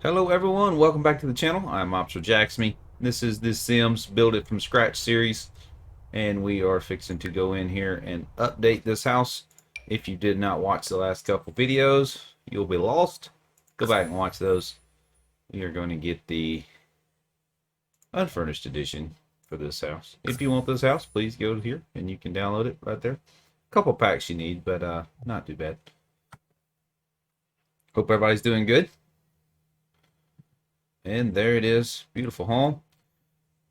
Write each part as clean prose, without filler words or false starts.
Hello everyone, welcome back to the channel. I'm Officer Jacksme. This is the Sims Build It From Scratch series, and we are fixing to go in here and update this house. If you did not watch the last couple videos, you'll be lost. Go back and watch those. We are going to get the unfurnished edition for this house. If you want this house, please go here and you can download it right there. A couple packs you need, but not too bad. Hope everybody's doing good. And there it is, beautiful home.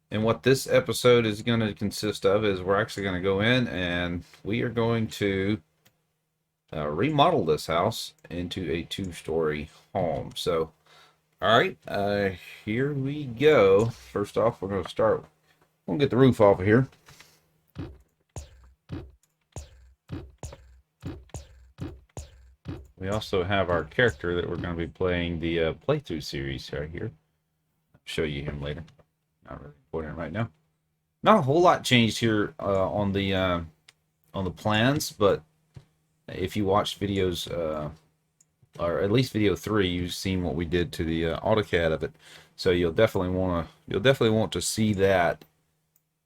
And what this episode is going to consist of is we're actually going to go in and we are going to remodel this house into a two-story home. So, all right, here we go. First off, we're going to start. We'll get the roof off of here. We also have our character that we're going to be playing the playthrough series right here. Show you him later. Not really important right now. Not a whole lot changed here on the plans, but if you watched videos, or at least video 3, you've seen what we did to the AutoCAD of it. So you'll definitely want to see that,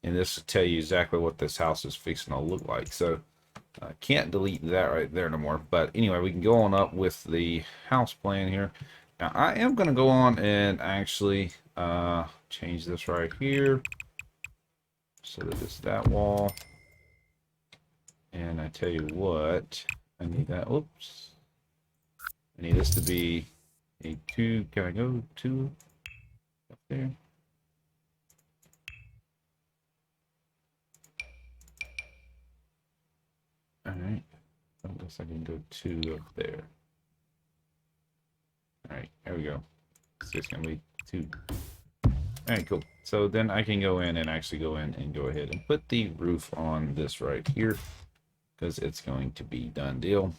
and this will tell you exactly what this house is fixing to look like. So I can't delete that right there no more. But anyway, we can go on up with the house plan here. Now I am going to go on and actually change this right here so that it's that wall. And I tell you what, I need that. Oops. I need this to be a 2. Can I go 2 up there? Alright. I guess I can go 2 up there. Alright, there we go. It's just going to be 2. Alright, cool. So then I can go in and actually go in and go ahead and put the roof on this right here, because it's going to be done deal.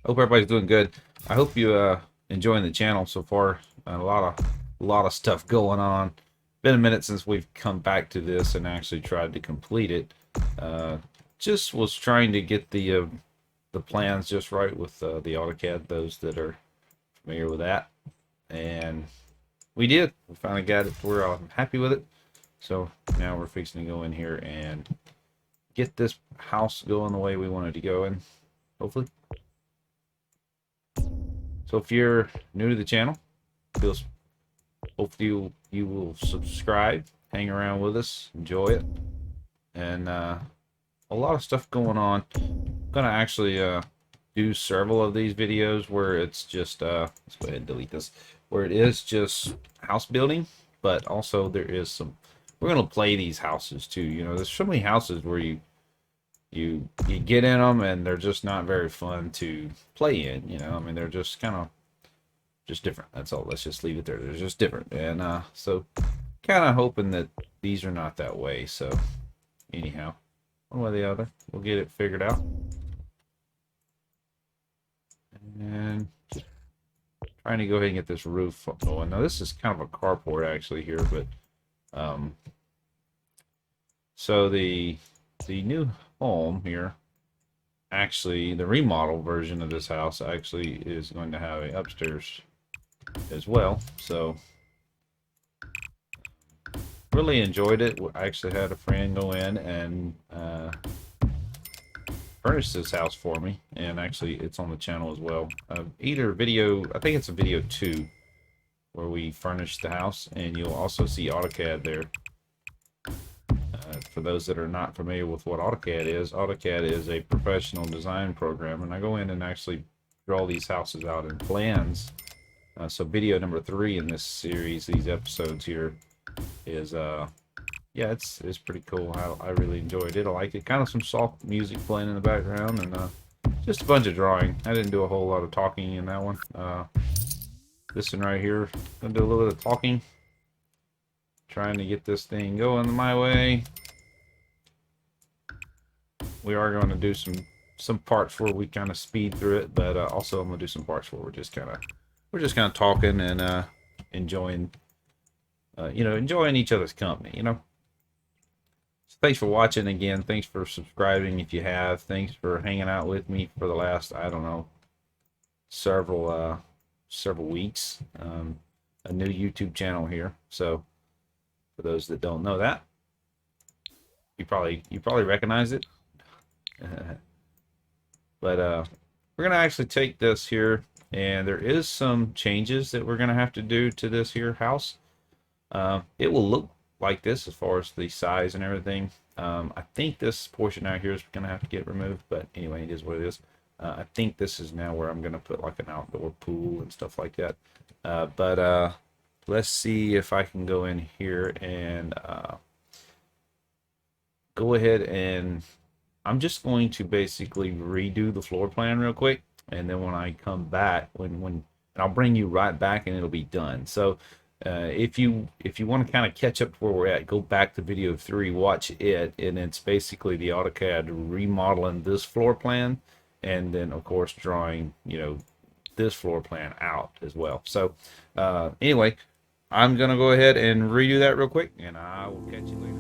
Hope everybody's doing good. I hope you enjoying the channel so far. A lot of stuff going on. Been a minute since we've come back to this and actually tried to complete it. Just was trying to get the plans just right with the AutoCAD, those that are familiar with that. And we did. We finally got it to where I'm happy with it. So now we're fixing to go in here and get this house going the way we wanted to go in, hopefully. So if you're new to the channel, hopefully you will subscribe, hang around with us, enjoy it. And a lot of stuff going on. I'm gonna actually do several of these videos where it's just let's go ahead and delete this, where it is just house building, but also there is some, we're gonna play these houses too. You know, there's so many houses where you get in them and they're just not very fun to play in. You know, I mean, they're just kind of just different. That's all. Let's just leave it there. They're just different. And so kind of hoping that these are not that way. So anyhow, one way or the other, we'll get it figured out. And just trying to go ahead and get this roof going. Now this is kind of a carport actually here, but so the new home here, actually the remodel version of this house actually is going to have an upstairs as well. So really enjoyed it. I actually had a friend go in and furnish this house for me, and actually it's on the channel as well. Either video, I think it's a video 2 where we furnished the house, and you'll also see AutoCAD there. For those that are not familiar with what AutoCAD is a professional design program, and I go in and actually draw these houses out in plans. So video number 3 in this series, these episodes here, is yeah, it's pretty cool. I really enjoyed it. I like it. Kind of some soft music playing in the background, and just a bunch of drawing. I didn't do a whole lot of talking in that one. This one right here, gonna do a little bit of talking, trying to get this thing going my way. We are going to do some parts where we kind of speed through it, but also I'm gonna do some parts where we're just kind of talking and enjoying enjoying each other's company, you know. So thanks for watching again. Thanks for subscribing if you have. Thanks for hanging out with me for the last, I don't know, several several weeks. A new YouTube channel here. So for those that don't know that, you probably recognize it. But we're gonna actually take this here, and there is some changes that we're gonna have to do to this here house. It will look like this as far as the size and everything. I think this portion out here is gonna have to get removed, but anyway, it is what it is. I think this is now where I'm gonna put like an outdoor pool and stuff like that. But let's see if I can go in here and go ahead, and I'm just going to basically redo the floor plan real quick, and then when I come back, and I'll bring you right back, and it'll be done. So if you want to kind of catch up to where we're at, go back to video 3, watch it, and it's basically the AutoCAD remodeling this floor plan, and then of course drawing, you know, this floor plan out as well. So anyway, I'm gonna go ahead and redo that real quick, and I will catch you later.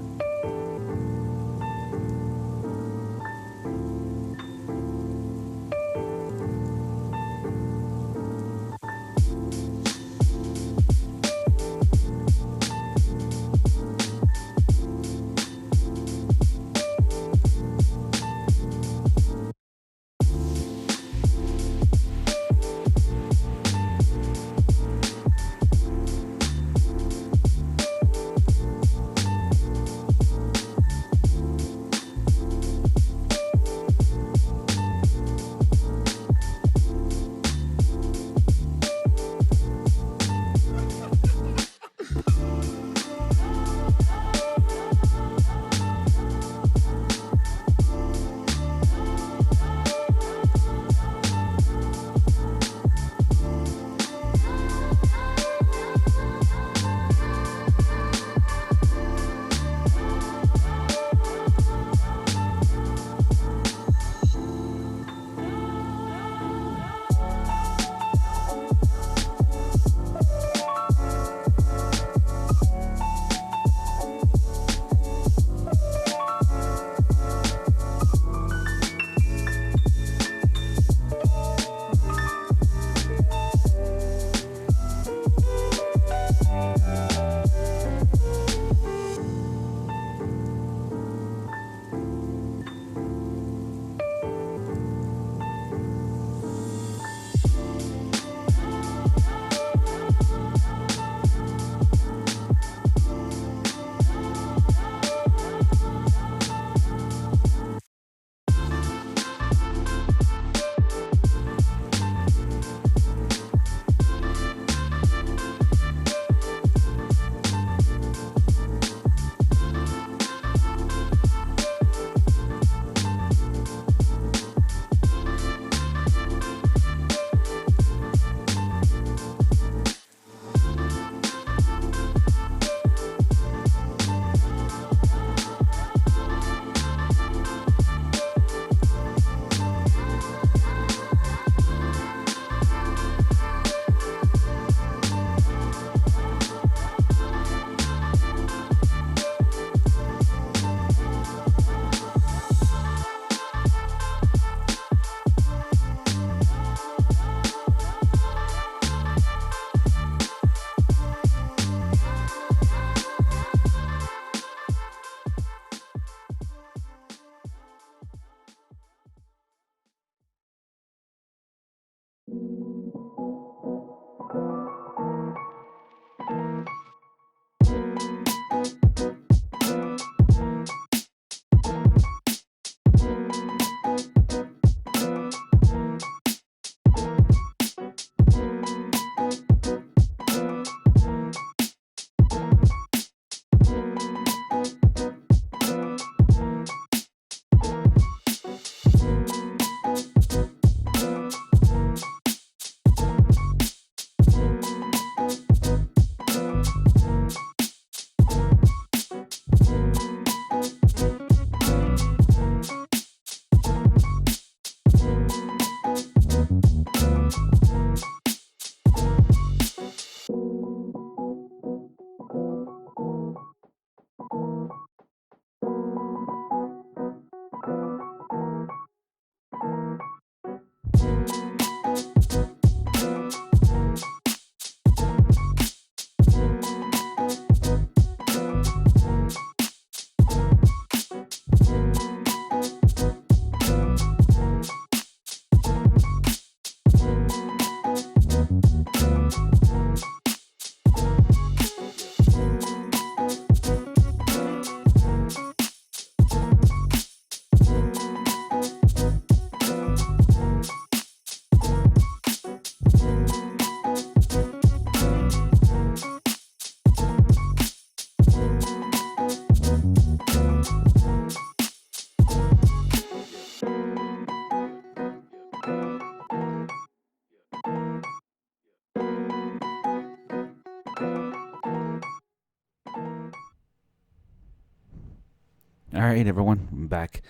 All right, everyone, I'm back.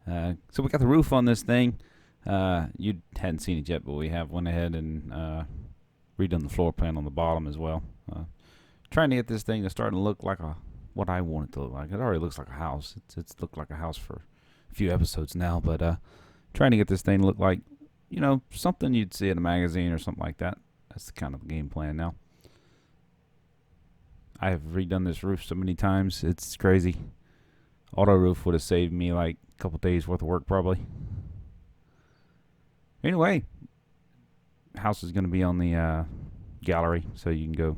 So we got the roof on this thing. You hadn't seen it yet, but we have went ahead and redone the floor plan on the bottom as well. Trying to get this thing to start to look like what I want it to look like. It already looks like a house. It's looked like a house for a few episodes now, but trying to get this thing to look like, something you'd see in a magazine or something like that. That's the kind of the game plan now. I have redone this roof so many times. It's crazy. Auto roof would have saved me like a couple days worth of work probably. Anyway, house is going to be on the gallery, so you can go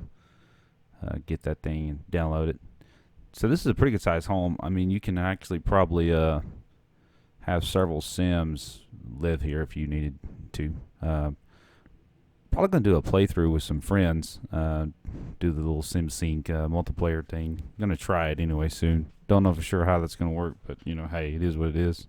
get that thing and download it. So this is a pretty good sized home. I mean, you can actually probably have several Sims live here if you needed to. Probably going to do a playthrough with some friends. Do the little SimSync multiplayer thing. Going to try it anyway soon. Don't know for sure how that's going to work, but hey, it is what it is.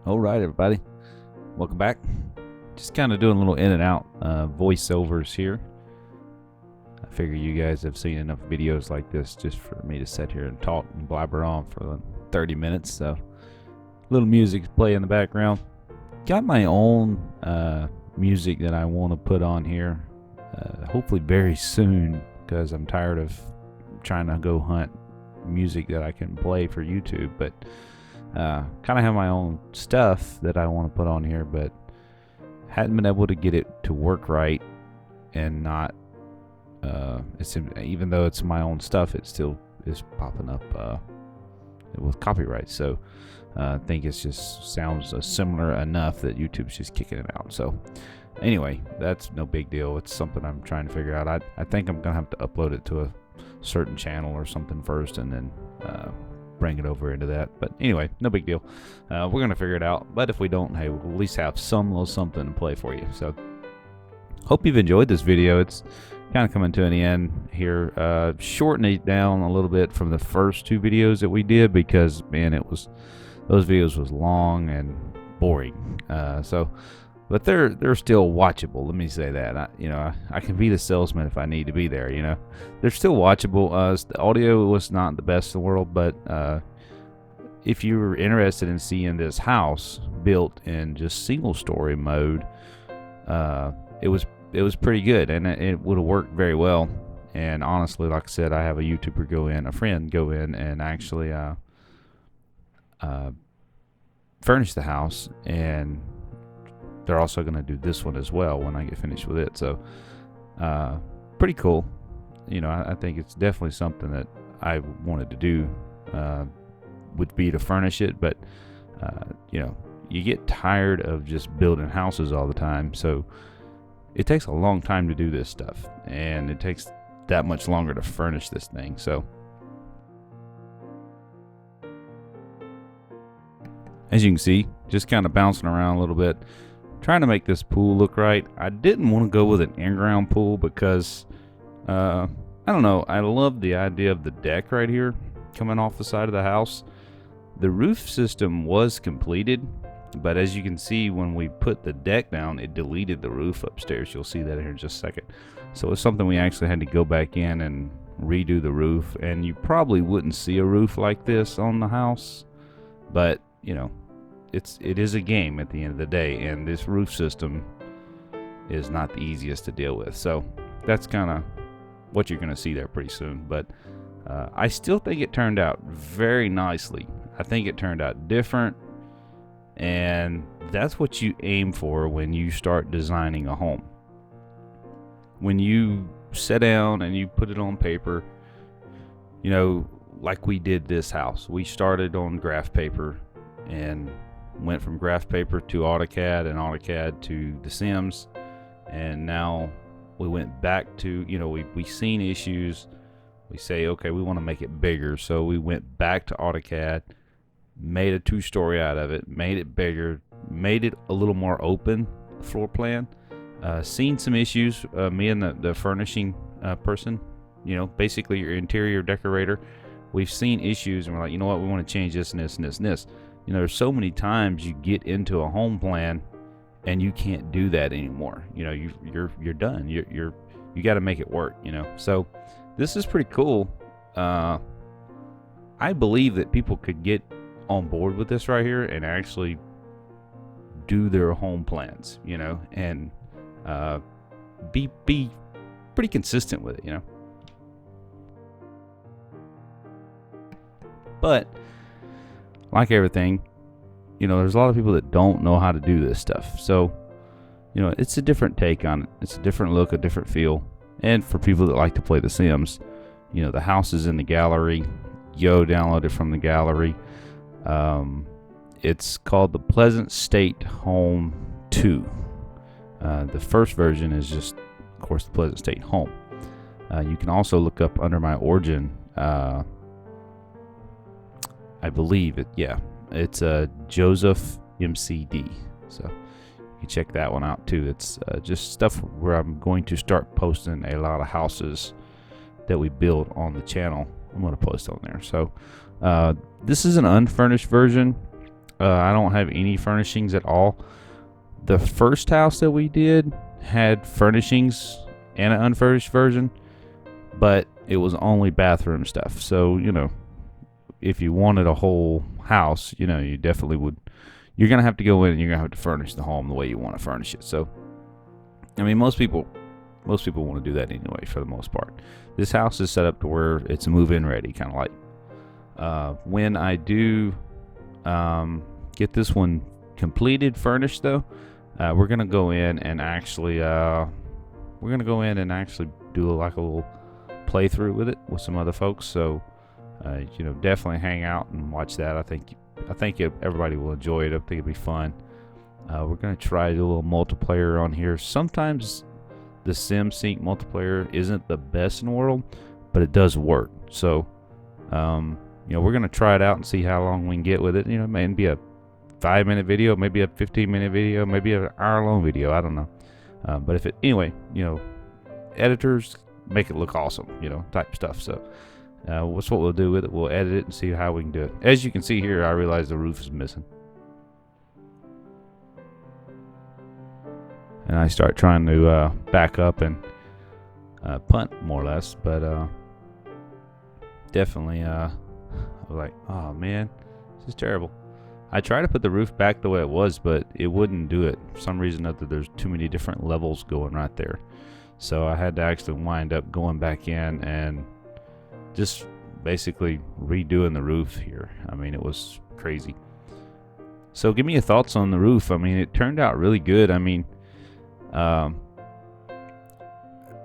All right, everybody, welcome back. Just kind of doing a little in and out voiceovers here. I figure you guys have seen enough videos like this just for me to sit here and talk and blabber on for 30 minutes. So a little music to play in the background. Got my own music that I want to put on here, hopefully very soon, because I'm tired of trying to go hunt music that I can play for YouTube. But kind of have my own stuff that I want to put on here, but hadn't been able to get it to work right, and not even though it's my own stuff, it still is popping up with copyright. So I think it's just sounds similar enough that YouTube's just kicking it out. So anyway, that's no big deal. It's something I'm trying to figure out. I think I'm gonna have to upload it to a certain channel or something first, and then bring it over into that. But anyway, no big deal. We're gonna figure it out. But if we don't, hey, we'll at least have some little something to play for you. So hope you've enjoyed this video. It's kind of coming to an end here. Shortening it down a little bit from the first two videos that we did, because man, those videos was long and boring. But they're still watchable. Let me say that. I can be the salesman if I need to be there. They're still watchable. The audio was not the best in the world, but if you were interested in seeing this house built in just single story mode, it was pretty good, and it would have worked very well. And honestly, like I said, I have a friend go in and actually furnish the house, and they're also going to do this one as well when I get finished with it. So pretty cool. I think it's definitely something that I wanted to do, would be to furnish it. But you get tired of just building houses all the time, so it takes a long time to do this stuff, and it takes that much longer to furnish this thing. So as you can see, just kind of bouncing around a little bit, trying to make this pool look right. I didn't want to go with an in-ground pool because I don't know, I love the idea of the deck right here coming off the side of the house. The roof system was completed, but as you can see, when we put the deck down, it deleted the roof upstairs. You'll see that here in just a second. So it's something we actually had to go back in and redo the roof, and you probably wouldn't see a roof like this on the house, but it is a game at the end of the day, and this roof system is not the easiest to deal with. So that's kind of what you're going to see there pretty soon. But I still think it turned out very nicely. I think it turned out different, and that's what you aim for when you start designing a home. When you sit down and you put it on paper, like we did this house. We started on graph paper and went from graph paper to AutoCAD, and AutoCAD to the Sims, and now we went back to, we seen issues. We say, okay, we want to make it bigger, so we went back to AutoCAD, made a 2-story out of it, made it bigger, made it a little more open floor plan. Seen some issues, me and the furnishing person, basically your interior decorator, we've seen issues, and we're like, you know what, we want to change this and this and this and this. There's so many times you get into a home plan and you can't do that anymore. You're done. You got to make it work. So this is pretty cool. I believe that people could get on board with this right here and actually do their home plans. And be pretty consistent with it. But like everything, there's a lot of people that don't know how to do this stuff. So, it's a different take on it. It's a different look, a different feel. And for people that like to play The Sims, the house is in the gallery. Yo, download it from the gallery. It's called the Pleasant State Home 2. The first version is just, of course, the Pleasant State Home. You can also look up under my origin. I believe it. Yeah, it's Joseph MCD. So you can check that one out too. It's just stuff where I'm going to start posting a lot of houses that we build on the channel. I'm going to post on there. So this is an unfurnished version I don't have any furnishings at all. The first house that we did had furnishings and an unfurnished version, but it was only bathroom stuff. So, you know, if you wanted a whole house, you know, you definitely would. You're going to have to go in and you're going to have to furnish the home the way you want to furnish it. So, I mean, most people want to do that anyway for the most part. This house is set up to where it's move-in ready, kind of like. When I do get this one completed, furnished though, we're going to go in and actually do like a little playthrough with it with some other folks. So, you know, definitely hang out and watch that. I think everybody will enjoy it. I think it'll be fun. We're going to try to do a little multiplayer on here. Sometimes the SimSync multiplayer isn't the best in the world, but it does work. So, you know, we're going to try it out and see how long we can get with it. You know, maybe a 5-minute video, maybe a 15-minute video, maybe an hour-long video. I don't know. But anyway, you know, editors make it look awesome, you know, type stuff. So, what's what we'll do with it. We'll edit it and see how we can do it. As you can see here, I realize the roof is missing. And I start trying to back up and punt more or less. But definitely, I was like, oh man, this is terrible. I tried to put the roof back the way it was, but it wouldn't do it. For some reason, there's too many different levels going right there. So I had to actually wind up going back in and just basically redoing the roof here. I mean, it was crazy. So give me your thoughts on the roof. I mean, it turned out really good. I mean, I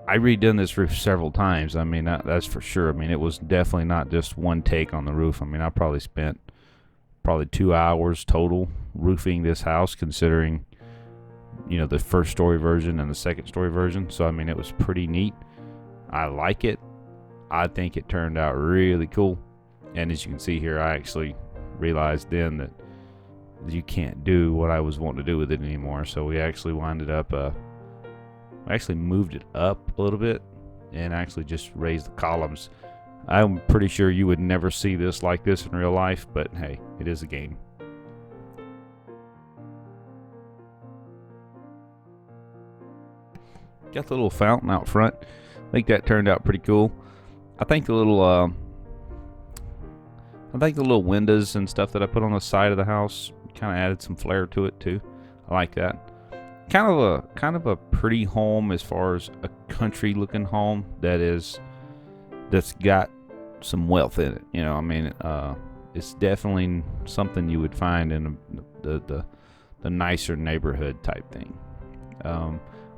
redone this roof several times. I mean, that's for sure. I mean, it was definitely not just one take on the roof. I mean, I probably spent 2 hours total roofing this house, considering, you know, the first story version and the second story version. So, I mean, it was pretty neat. I like it. I think it turned out really cool. And as you can see here, I actually realized then that you can't do what I was wanting to do with it anymore. So we actually winded up, I actually moved it up a little bit and actually just raised the columns. I'm pretty sure you would never see this like this in real life, but hey, it is a game. Got the little fountain out front. I think that turned out pretty cool. I think the little windows and stuff that I put on the side of the house kind of added some flair to it too. I like that. Kind of a pretty home as far as a country looking home that's got some wealth in it. You know, I mean, it's definitely something you would find in the nicer neighborhood type thing.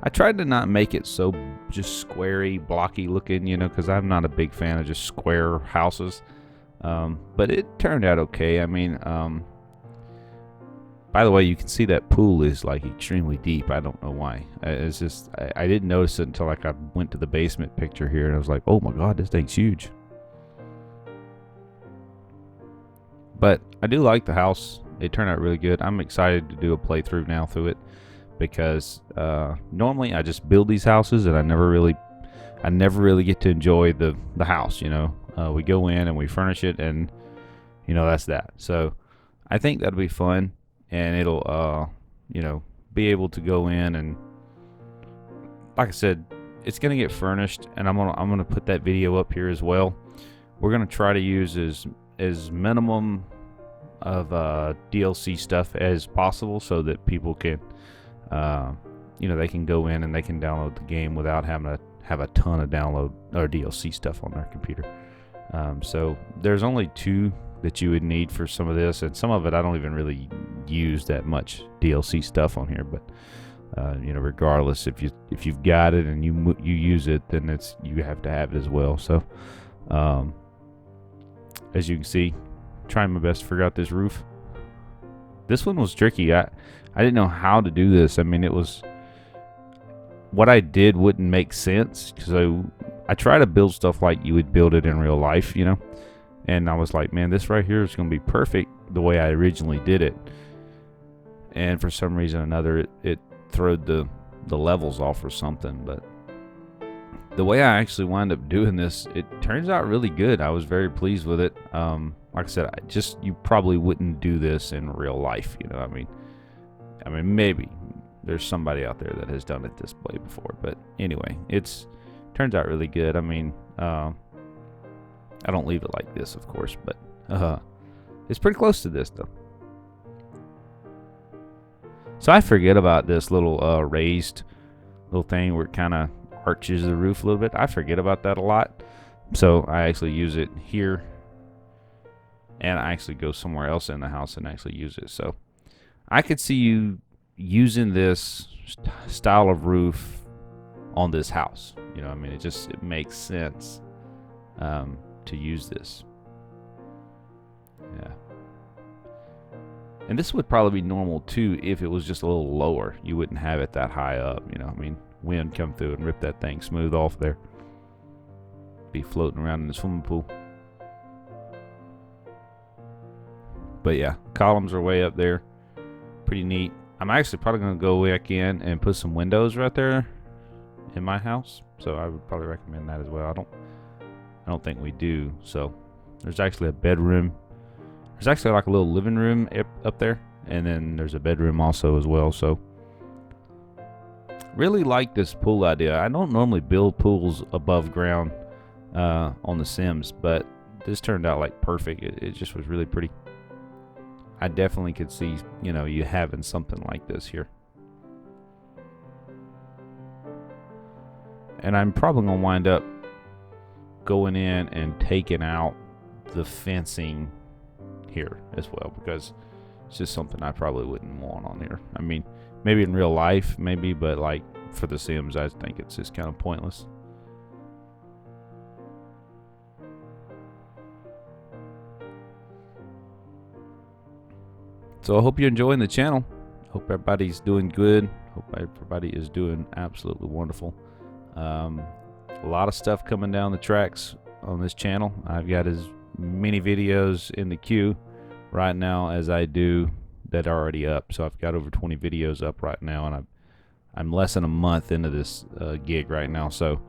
I tried to not make it so just squarey, blocky looking, you know, because I'm not a big fan of just square houses. But it turned out okay. I mean, by the way, you can see that pool is like extremely deep. I don't know why. It's just, I didn't notice it until like I went to the basement picture here and I was like, oh my God, this thing's huge. But I do like the house. It turned out really good. I'm excited to do a playthrough now through it, because normally I just build these houses and I never really get to enjoy the house, you know. We go in and we furnish it, and you know, that's that. So I think that'll be fun, and it'll you know, be able to go in and, like I said, it's gonna get furnished, and I'm gonna put that video up here as well. We're gonna try to use as minimum of DLC stuff as possible, so that people can you know, they can go in and they can download the game without having to have a ton of download or DLC stuff on their computer. So there's only 2 that you would need for some of this, and some of it I don't even really use that much DLC stuff on here. But you know, regardless, if you've got it and you use it, then you have to have it as well. So as you can see, trying my best to figure out this roof. This one was tricky. I didn't know how to do this. I mean, it was, what I did wouldn't make sense, because I try to build stuff like you would build it in real life, you know. And I was like, man, this right here is going to be perfect the way I originally did it. And for some reason or another, it throwed the levels off or something. But the way I actually wound up doing this, it turns out really good. I was very pleased with it. like I said, you probably wouldn't do this in real life. You know, I mean, maybe there's somebody out there that has done it this way before, but anyway, turns out really good. I mean, I don't leave it like this, of course, but it's pretty close to this though. So I forget about this little raised little thing where it kind of arches the roof a little bit. I forget about that a lot, so I actually use it here, and I actually go somewhere else in the house and actually use it. So I could see you using this style of roof on this house. You know, I mean, it makes sense to use this. Yeah. And this would probably be normal too if it was just a little lower. You wouldn't have it that high up, you know. I mean, wind come through and rip that thing smooth off there. Be floating around in the swimming pool. But yeah, columns are way up there. Pretty neat. I'm actually probably going to go back in and put some windows right there in my house. So I would probably recommend that as well. I don't think we do. So there's actually a bedroom. There's actually like a little living room up there, and then there's a bedroom also as well. So really like this pool idea. I don't normally build pools above ground on the Sims, but this turned out like perfect. It just was really pretty. I definitely could see, you know, you having something like this here. And I'm probably gonna wind up going in and taking out the fencing here as well, because it's just something I probably wouldn't want on here. I mean, maybe in real life, maybe, but like for the Sims, I think it's just kind of pointless. So I hope you're enjoying the channel. Hope everybody's doing good. Hope everybody is doing absolutely wonderful. A lot of stuff coming down the tracks on this channel. I've got as many videos in the queue right now as I do that are already up. So I've got over 20 videos up right now, and I'm less than a month into this gig right now. So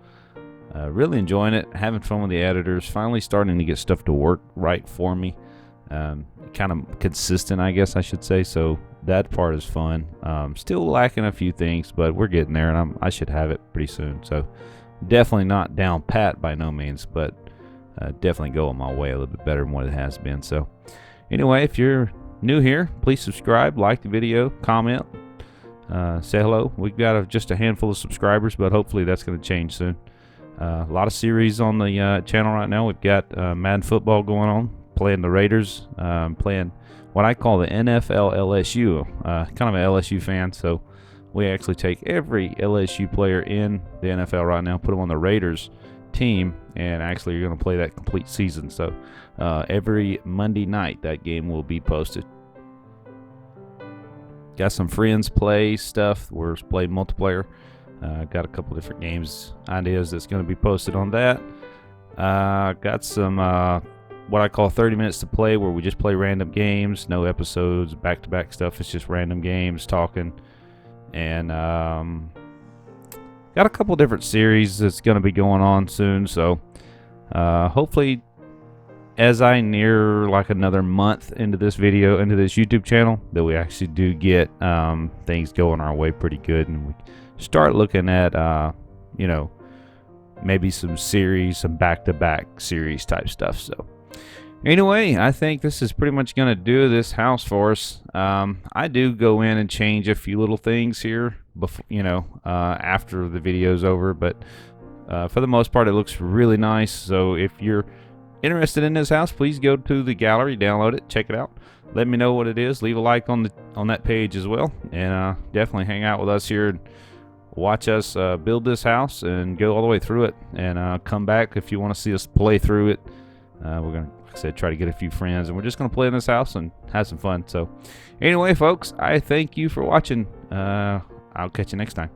really enjoying it, having fun with the editors, finally starting to get stuff to work right for me. Kind of consistent, I guess I should say. So that part is fun. Still lacking a few things, but we're getting there, and I should have it pretty soon. So definitely not down pat by no means, but definitely going my way a little bit better than what it has been. So anyway, if you're new here, please subscribe, like the video, comment, say hello. We've got just a handful of subscribers, but hopefully that's going to change soon. A lot of series on the channel right now. We've got Madden football going on, playing the Raiders, playing what I call the NFL LSU. Kind of an LSU fan, so we actually take every LSU player in the NFL right now, put them on the Raiders team, and actually you're going to play that complete season. So every Monday night that game will be posted. Got some friends play stuff. We're playing multiplayer. Got a couple different games ideas that's going to be posted on that. Got some what I call 30 minutes to play, where we just play random games, no episodes, back-to-back stuff. It's just random games, talking. And got a couple different series that's going to be going on soon. So hopefully, as I near like another month into this YouTube channel, that we actually do get things going our way pretty good, and we start looking at you know, maybe some series, some back-to-back series type stuff. So anyway, I think this is pretty much going to do this house for us. I do go in and change a few little things here before, you know, after the video's over, but for the most part it looks really nice. So if you're interested in this house, please go to the gallery, download it, check it out. Let me know what it is. Leave a like on that page as well, and definitely hang out with us here and watch us build this house and go all the way through it, and come back if you want to see us play through it. We're gonna, like I said, try to get a few friends, and we're just gonna play in this house and have some fun. So anyway, folks, I thank you for watching. I'll catch you next time.